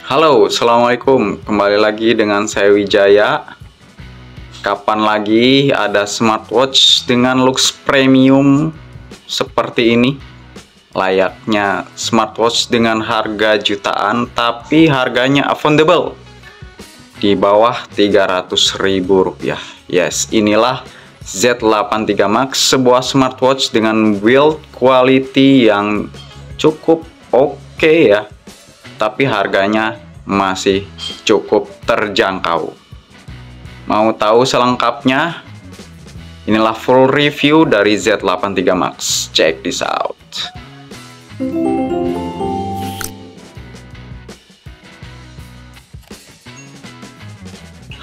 Halo, assalamualaikum. Kembali lagi dengan saya Wijaya. Kapan lagi ada smartwatch dengan looks premium seperti ini? Layaknya smartwatch dengan harga jutaan, tapi harganya affordable di bawah Rp300.000. Yes, inilah Z83 Max, sebuah smartwatch dengan build quality yang cukup oke ya, tapi harganya masih cukup terjangkau. Mau tahu selengkapnya? Inilah full review dari Z83 Max. Check this out.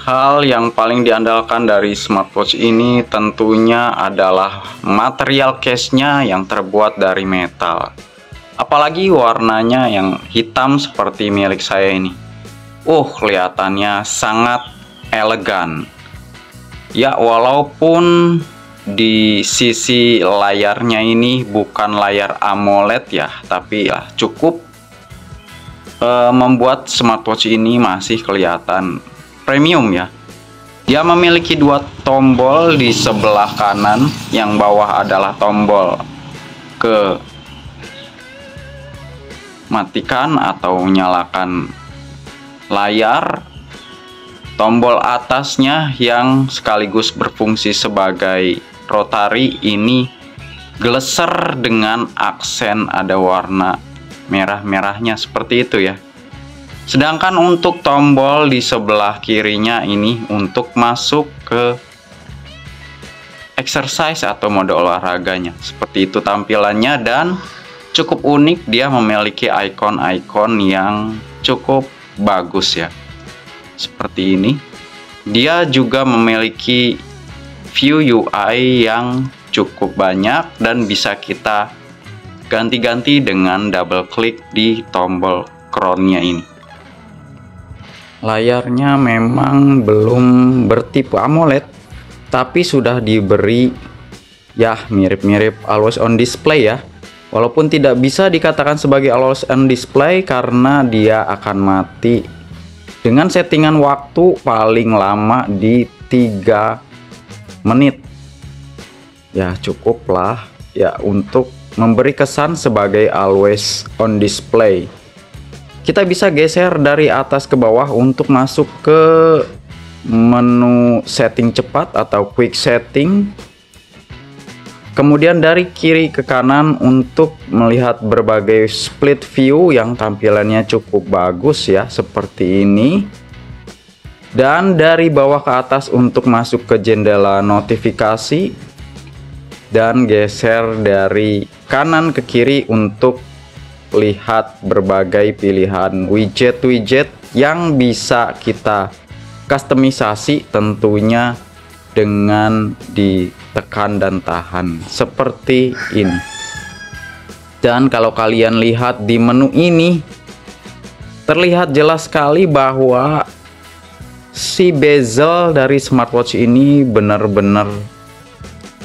Hal yang paling diandalkan dari smartwatch ini tentunya adalah material case-nya yang terbuat dari metal. Apalagi warnanya yang hitam seperti milik saya ini. Kelihatannya sangat elegan. Ya, walaupun di sisi layarnya ini bukan layar AMOLED ya, tapi ya cukup membuat smartwatch ini masih kelihatan premium ya. Dia memiliki dua tombol di sebelah kanan, yang bawah adalah tombol ke matikan atau nyalakan layar. Tombol atasnya yang sekaligus berfungsi sebagai rotary ini geleser dengan aksen ada warna merah-merahnya seperti itu ya. Sedangkan untuk tombol di sebelah kirinya ini untuk masuk ke exercise atau mode olahraganya. Seperti itu tampilannya, dan cukup unik, dia memiliki icon-icon yang cukup bagus ya. Seperti ini. Dia juga memiliki view UI yang cukup banyak dan bisa kita ganti-ganti dengan double klik di tombol crown-nya ini. Layarnya memang belum bertipe AMOLED, tapi sudah diberi ya mirip-mirip always on display ya. Walaupun tidak bisa dikatakan sebagai always on display karena dia akan mati dengan settingan waktu paling lama di 3 menit. Ya cukuplah ya untuk memberi kesan sebagai always on display. Kita bisa geser dari atas ke bawah untuk masuk ke menu setting cepat atau quick setting. Kemudian dari kiri ke kanan untuk melihat berbagai split view yang tampilannya cukup bagus ya, seperti ini. Dan dari bawah ke atas untuk masuk ke jendela notifikasi. Dan geser dari kanan ke kiri untuk lihat berbagai pilihan widget-widget yang bisa kita kustomisasi, tentunya dengan ditekan dan tahan seperti ini. Dan kalau kalian lihat di menu ini, terlihat jelas sekali bahwa si bezel dari smartwatch ini benar-benar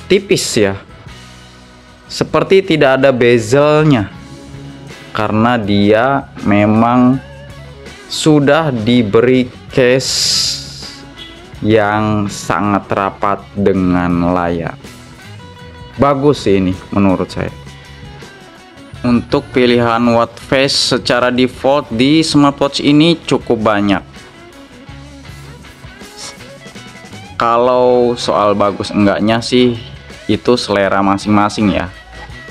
tipis ya, seperti tidak ada bezelnya, karena dia memang sudah diberi case yang sangat rapat dengan layar. Bagus sih ini menurut saya. Untuk pilihan watch face secara default di smartwatch ini cukup banyak. Kalau soal bagus enggaknya sih itu selera masing-masing ya.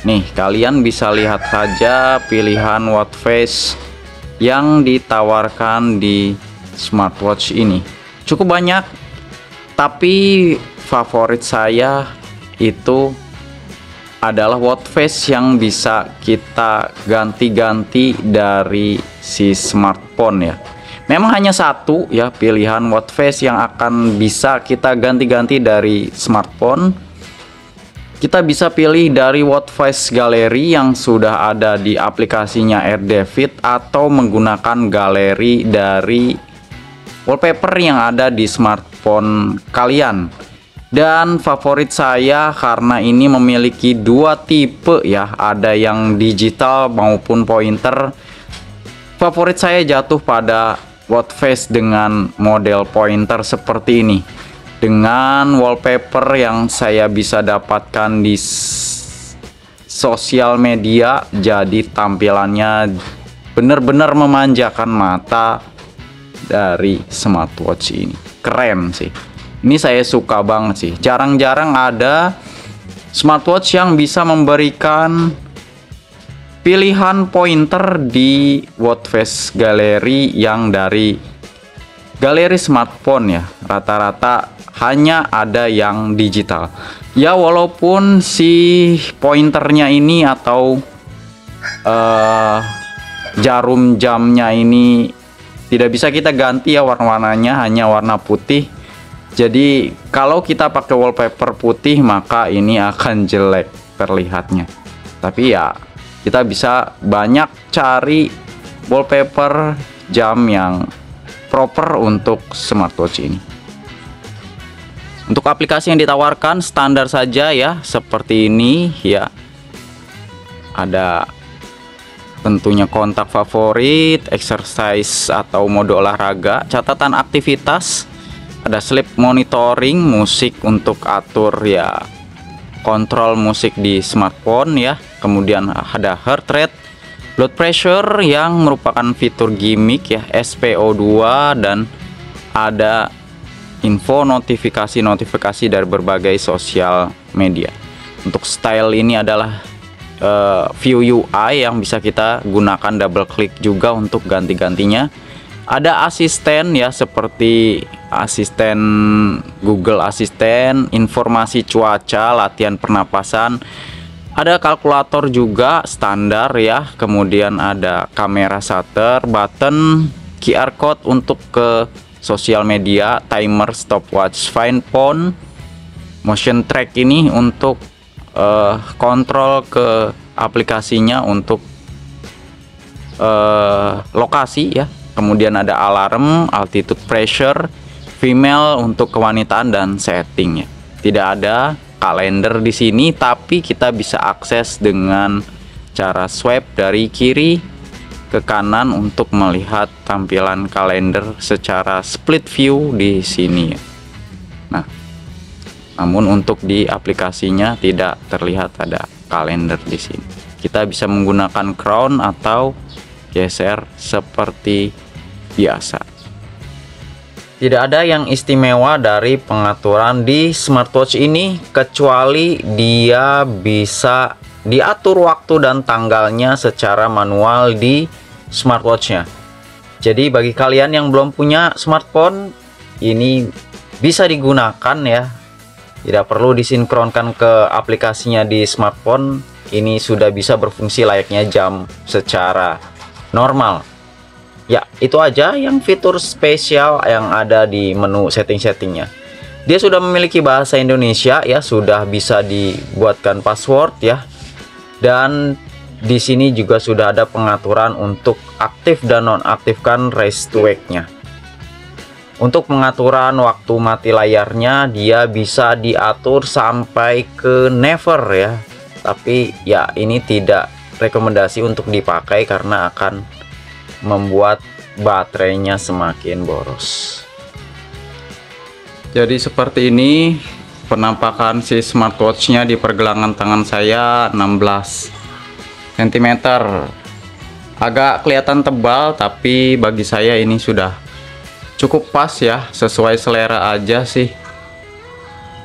Nih, kalian bisa lihat saja pilihan watch face yang ditawarkan di smartwatch ini. Cukup banyak, tapi favorit saya itu adalah watch face yang bisa kita ganti-ganti dari si smartphone ya. Memang hanya satu ya pilihan watch face yang akan bisa kita ganti-ganti dari smartphone. Kita bisa pilih dari watch face galeri yang sudah ada di aplikasinya AirDavid, atau menggunakan galeri dari wallpaper yang ada di smartphone kalian. Dan favorit saya karena ini memiliki dua tipe ya, ada yang digital maupun pointer. Favorit saya jatuh pada watch face dengan model pointer seperti ini, dengan wallpaper yang saya bisa dapatkan di sosial media. Jadi tampilannya benar-benar memanjakan mata dari smartwatch ini. Keren sih, ini saya suka banget sih. Jarang-jarang ada smartwatch yang bisa memberikan pilihan pointer di watch face galeri yang dari galeri smartphone ya. Rata-rata hanya ada yang digital ya, walaupun si pointernya ini atau jarum jamnya ini tidak bisa kita ganti ya, warna-warnanya hanya warna putih. Jadi kalau kita pakai wallpaper putih maka ini akan jelek terlihatnya. Tapi ya kita bisa banyak cari wallpaper jam yang proper untuk smartwatch ini. Untuk aplikasi yang ditawarkan standar saja ya, seperti ini ya. Ada tentunya kontak favorit, exercise atau mode olahraga, catatan aktivitas, ada sleep monitoring, musik untuk atur ya, kontrol musik di smartphone ya. Kemudian ada heart rate, blood pressure yang merupakan fitur gimmick ya, SPO2, dan ada info notifikasi dari berbagai sosial media. Untuk style ini adalah view UI yang bisa kita gunakan double klik juga untuk ganti-gantinya. Ada asisten ya, seperti asisten Google Assistant, informasi cuaca, latihan pernapasan. Ada kalkulator juga standar ya. Kemudian ada kamera shutter, button, QR code untuk ke sosial media, timer, stopwatch, find phone, motion track ini untuk kontrol ke aplikasinya untuk lokasi ya. Kemudian ada alarm, altitude pressure, female untuk kewanitaan, dan setting ya. Tidak ada kalender di sini, tapi kita bisa akses dengan cara swipe dari kiri ke kanan untuk melihat tampilan kalender secara split view di sini ya. Nah, namun untuk di aplikasinya tidak terlihat ada kalender di sini. Kita bisa menggunakan crown atau geser seperti biasa. Tidak ada yang istimewa dari pengaturan di smartwatch ini, kecuali dia bisa diatur waktu dan tanggalnya secara manual di smartwatchnya. Jadi bagi kalian yang belum punya smartphone, ini bisa digunakan ya. Tidak perlu disinkronkan ke aplikasinya di smartphone. Ini sudah bisa berfungsi layaknya jam secara normal. Ya, itu aja yang fitur spesial yang ada di menu setting-settingnya. Dia sudah memiliki bahasa Indonesia ya, sudah bisa dibuatkan password ya. Dan di sini juga sudah ada pengaturan untuk aktif dan nonaktifkan raise to wake-nya. Untuk pengaturan waktu mati layarnya, dia bisa diatur sampai ke never ya. Tapi ya ini tidak rekomendasi untuk dipakai karena akan membuat baterainya semakin boros. Jadi seperti ini penampakan si smartwatchnya di pergelangan tangan saya, 16 cm. Agak kelihatan tebal, tapi bagi saya ini sudah cukup pas ya, sesuai selera aja sih.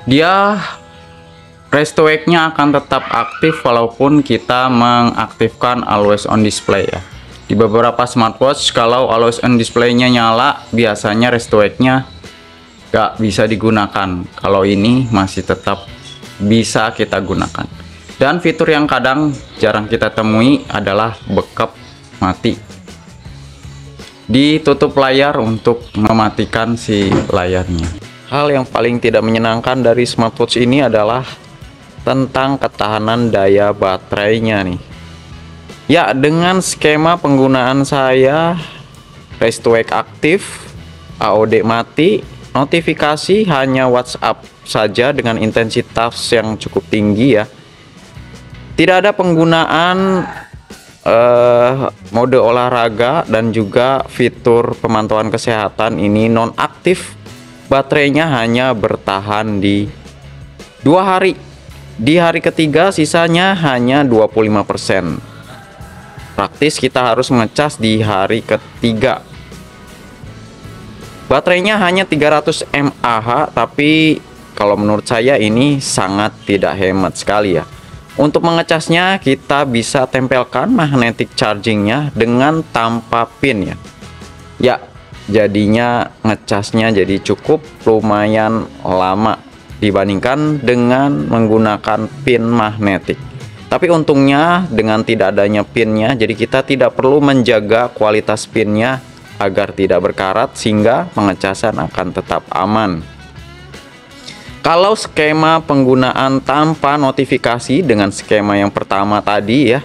Dia raise to wake-nya akan tetap aktif walaupun kita mengaktifkan always on display ya. Di beberapa smartwatch kalau always on display-nya nyala, biasanya raise to wake-nya gak bisa digunakan. Kalau ini masih tetap bisa kita gunakan. Dan fitur yang kadang jarang kita temui adalah backup mati. Ditutup layar untuk mematikan si layarnya. Hal yang paling tidak menyenangkan dari smartwatch ini adalah tentang ketahanan daya baterainya nih. Ya, dengan skema penggunaan saya, raise to wake aktif, AOD mati, notifikasi hanya WhatsApp saja dengan intensitas yang cukup tinggi ya. Tidak ada penggunaan mode olahraga dan juga fitur pemantauan kesehatan ini nonaktif, baterainya hanya bertahan di 2 hari. Di hari ketiga sisanya hanya 25%. Praktis kita harus ngecas di hari ketiga. Baterainya hanya 300 mAh, tapi kalau menurut saya ini sangat tidak hemat sekali ya. Untuk mengecasnya kita bisa tempelkan magnetic chargingnya dengan tanpa pin ya. Ya, jadinya ngecasnya jadi cukup lumayan lama dibandingkan dengan menggunakan pin magnetik. Tapi untungnya dengan tidak adanya pinnya, jadi kita tidak perlu menjaga kualitas pinnya agar tidak berkarat, sehingga pengecasan akan tetap aman. Kalau skema penggunaan tanpa notifikasi dengan skema yang pertama tadi ya,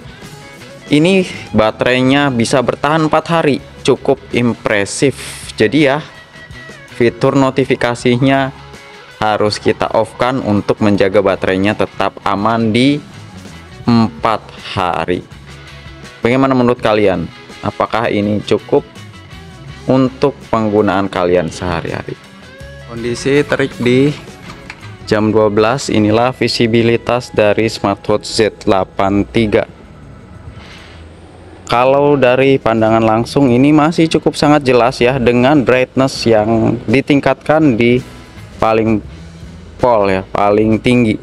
ini baterainya bisa bertahan 4 hari, cukup impresif. Jadi ya, fitur notifikasinya harus kita off-kan untuk menjaga baterainya tetap aman di 4 hari. Bagaimana menurut kalian? Apakah ini cukup untuk penggunaan kalian sehari-hari? Kondisi terik di jam 12, inilah visibilitas dari smartwatch Z8 III. Kalau dari pandangan langsung ini masih cukup sangat jelas ya, dengan brightness yang ditingkatkan di paling paling tinggi.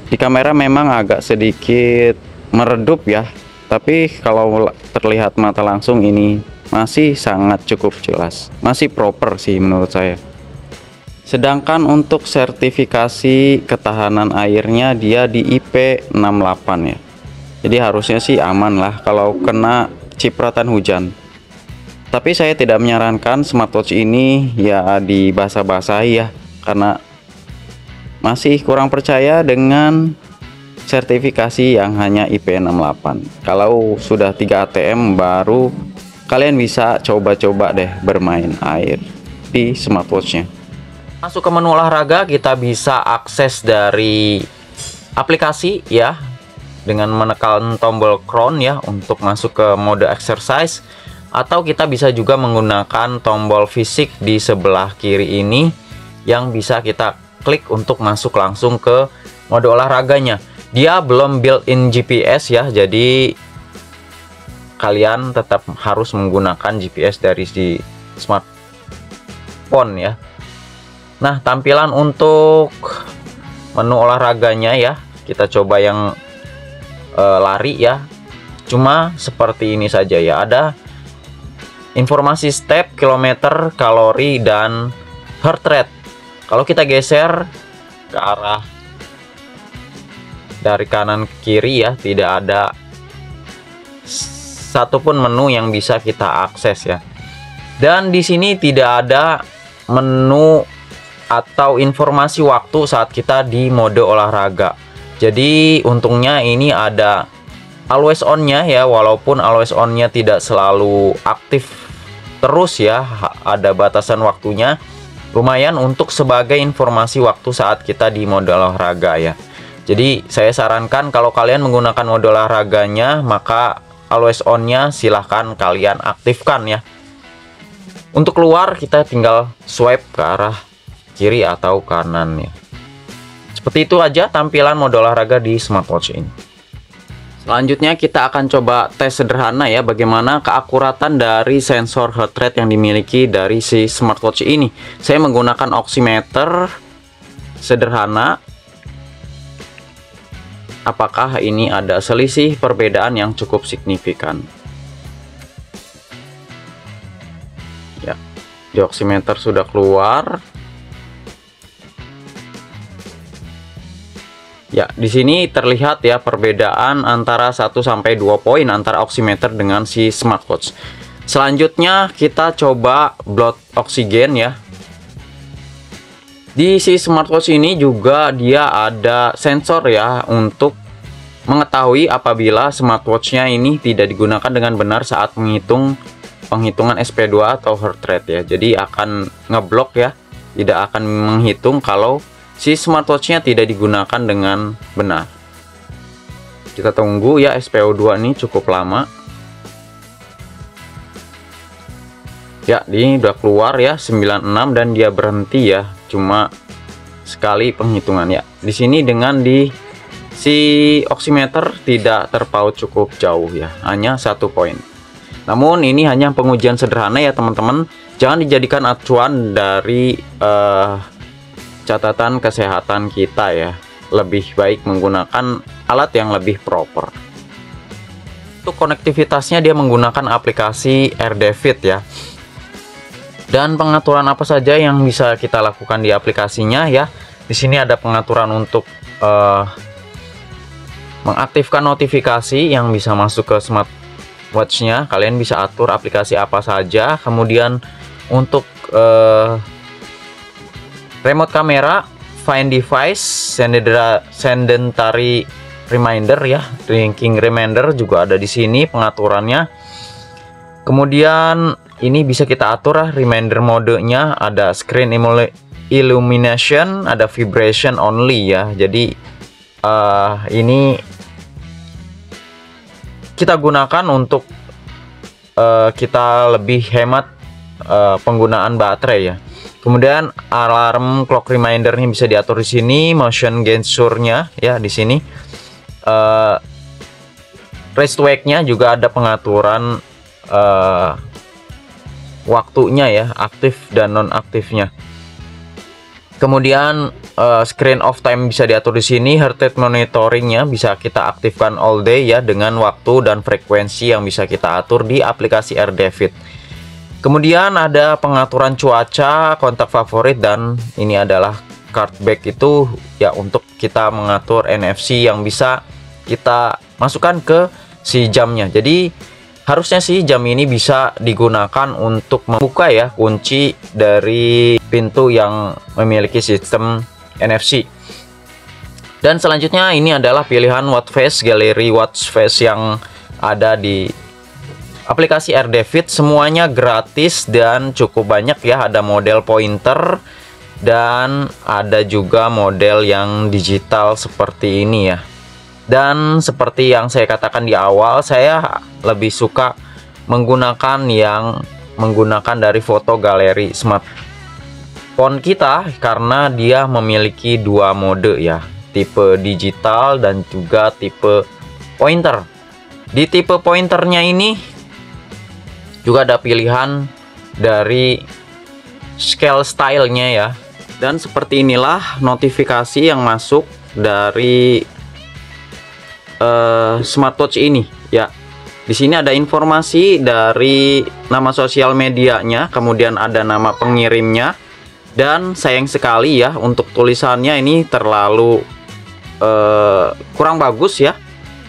Di kamera memang agak sedikit meredup ya, tapi kalau terlihat mata langsung ini masih sangat cukup jelas, masih proper sih menurut saya. Sedangkan untuk sertifikasi ketahanan airnya dia di IP68 ya. Jadi harusnya sih aman lah kalau kena cipratan hujan. Tapi saya tidak menyarankan smartwatch ini ya dibasah-basahi ya, karena masih kurang percaya dengan sertifikasi yang hanya IP68. Kalau sudah 3 ATM baru kalian bisa coba-coba deh bermain air di smartwatchnya. Masuk ke menu olahraga, kita bisa akses dari aplikasi ya, dengan menekan tombol crown ya untuk masuk ke mode exercise, atau kita bisa juga menggunakan tombol fisik di sebelah kiri ini yang bisa kita klik untuk masuk langsung ke mode olahraganya. Dia belum built-in GPS ya, jadi kalian tetap harus menggunakan GPS dari di smartphone ya. Nah, tampilan untuk menu olahraganya ya, kita coba yang lari ya. Cuma seperti ini saja ya, ada informasi step, kilometer, kalori, dan heart rate. Kalau kita geser ke arah dari kanan ke kiri ya, tidak ada satupun menu yang bisa kita akses ya. Dan di sini tidak ada menu atau informasi waktu saat kita di mode olahraga. Jadi untungnya ini ada always on-nya ya, walaupun always on-nya tidak selalu aktif terus ya, ada batasan waktunya. Lumayan untuk sebagai informasi waktu saat kita di mode olahraga ya. Jadi saya sarankan kalau kalian menggunakan mode olahraganya, maka always on-nya silahkan kalian aktifkan ya. Untuk keluar kita tinggal swipe ke arah kiri atau kanan ya. Seperti itu aja tampilan mode olahraga di smartwatch ini. Selanjutnya kita akan coba tes sederhana ya, bagaimana keakuratan dari sensor heart rate yang dimiliki dari si smartwatch ini. Saya menggunakan oximeter sederhana. Apakah ini ada selisih perbedaan yang cukup signifikan? Ya, di oximeter sudah keluar. Ya, di sini terlihat ya perbedaan antara 1 sampai 2 poin antara oximeter dengan si smartwatch. Selanjutnya kita coba blood oksigen ya. Di si smartwatch ini juga dia ada sensor ya untuk mengetahui apabila smartwatchnya ini tidak digunakan dengan benar saat penghitungan SP2 atau heart rate ya. Jadi akan ngeblok ya, tidak akan menghitung kalau si smartwatchnya tidak digunakan dengan benar. Kita tunggu ya, SPO2 ini cukup lama. Ya, ini udah keluar ya 96 dan dia berhenti ya, cuma sekali penghitungan ya. Di sini dengan si oximeter tidak terpaut cukup jauh ya, hanya 1 poin. Namun ini hanya pengujian sederhana ya teman-teman, jangan dijadikan acuan dari catatan kesehatan kita ya. Lebih baik menggunakan alat yang lebih proper. Untuk konektivitasnya dia menggunakan aplikasi AirDavid ya. Dan pengaturan apa saja yang bisa kita lakukan di aplikasinya ya. Di sini ada pengaturan untuk mengaktifkan notifikasi yang bisa masuk ke smartwatch-nya. Kalian bisa atur aplikasi apa saja. Kemudian untuk remote kamera, find device, sedentary reminder ya, drinking reminder juga ada di sini pengaturannya. Kemudian ini bisa kita atur reminder modenya, ada screen illumination, ada vibration only ya. Jadi ini kita gunakan untuk kita lebih hemat penggunaan baterai ya. Kemudian alarm clock reminder ini bisa diatur di sini, motion gesture-nya ya di sini. Rest wake-nya juga ada pengaturan waktunya ya, aktif dan non-aktifnya. Kemudian screen off time bisa diatur di sini, heart rate monitoringnya bisa kita aktifkan all day ya, dengan waktu dan frekuensi yang bisa kita atur di aplikasi AirDavid. Kemudian ada pengaturan cuaca, kontak favorit, dan ini adalah card back, itu ya untuk kita mengatur NFC yang bisa kita masukkan ke si jamnya. Jadi harusnya sih jam ini bisa digunakan untuk membuka ya kunci dari pintu yang memiliki sistem NFC. Dan selanjutnya ini adalah pilihan watch face, galeri watch face yang ada di aplikasi AirDavid. Semuanya gratis dan cukup banyak ya. Ada model pointer dan ada juga model yang digital seperti ini ya. Dan seperti yang saya katakan di awal, saya lebih suka menggunakan dari foto galeri smartphone kita karena dia memiliki 2 mode ya, tipe digital dan juga tipe pointer. Di tipe pointernya ini juga ada pilihan dari scale stylenya ya. Dan seperti inilah notifikasi yang masuk dari smartwatch ini ya. Di sini ada informasi dari nama sosial medianya, kemudian ada nama pengirimnya, dan sayang sekali ya untuk tulisannya ini terlalu kurang bagus ya,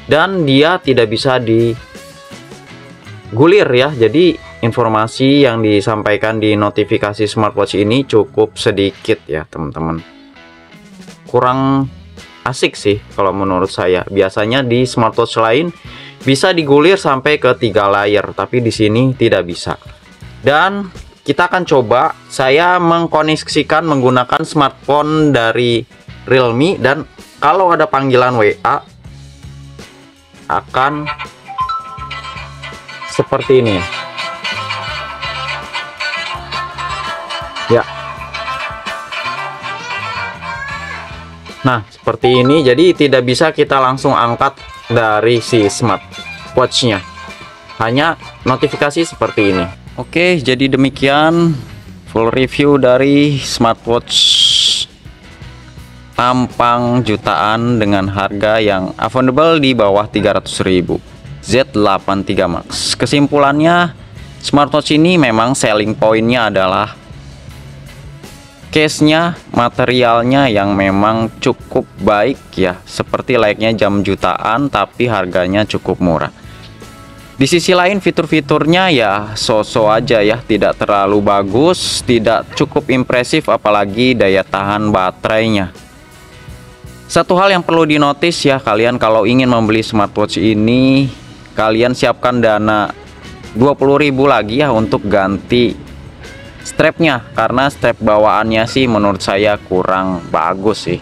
dan dia tidak bisa digulir ya. Jadi informasi yang disampaikan di notifikasi smartwatch ini cukup sedikit ya teman-teman, kurang asik sih kalau menurut saya. Biasanya di smartwatch lain bisa digulir sampai ke 3 layer, tapi di sini tidak bisa. Dan kita akan coba saya mengkoneksikan menggunakan smartphone dari Realme, dan kalau ada panggilan WA akan seperti ini ya. Nah seperti ini, jadi tidak bisa kita langsung angkat dari si smartwatch-nya, hanya notifikasi seperti ini. Oke, jadi demikian full review dari smartwatch tampang jutaan dengan harga yang affordable di bawah 300.000, Z83 Max. Kesimpulannya, smartwatch ini memang selling pointnya adalah case-nya, materialnya yang memang cukup baik ya, seperti layaknya jam jutaan tapi harganya cukup murah. Di sisi lain fitur-fiturnya ya so-so aja ya, tidak terlalu bagus, tidak cukup impresif, apalagi daya tahan baterainya. Satu hal yang perlu dinotis ya, kalian kalau ingin membeli smartwatch ini, kalian siapkan dana 20.000 lagi ya untuk ganti strapnya, karena strap bawaannya sih menurut saya kurang bagus sih.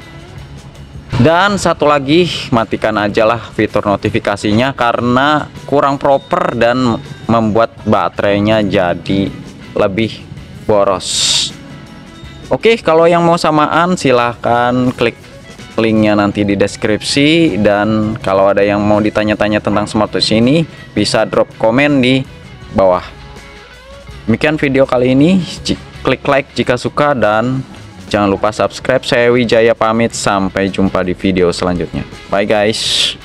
Dan satu lagi, matikan aja lah fitur notifikasinya karena kurang proper dan membuat baterainya jadi lebih boros. Oke, kalau yang mau samaan silahkan klik linknya nanti di deskripsi. Dan kalau ada yang mau ditanya-tanya tentang smartwatch ini, bisa drop komen di bawah. Demikian video kali ini, klik like jika suka dan jangan lupa subscribe. Saya Wijaya pamit, sampai jumpa di video selanjutnya. Bye guys.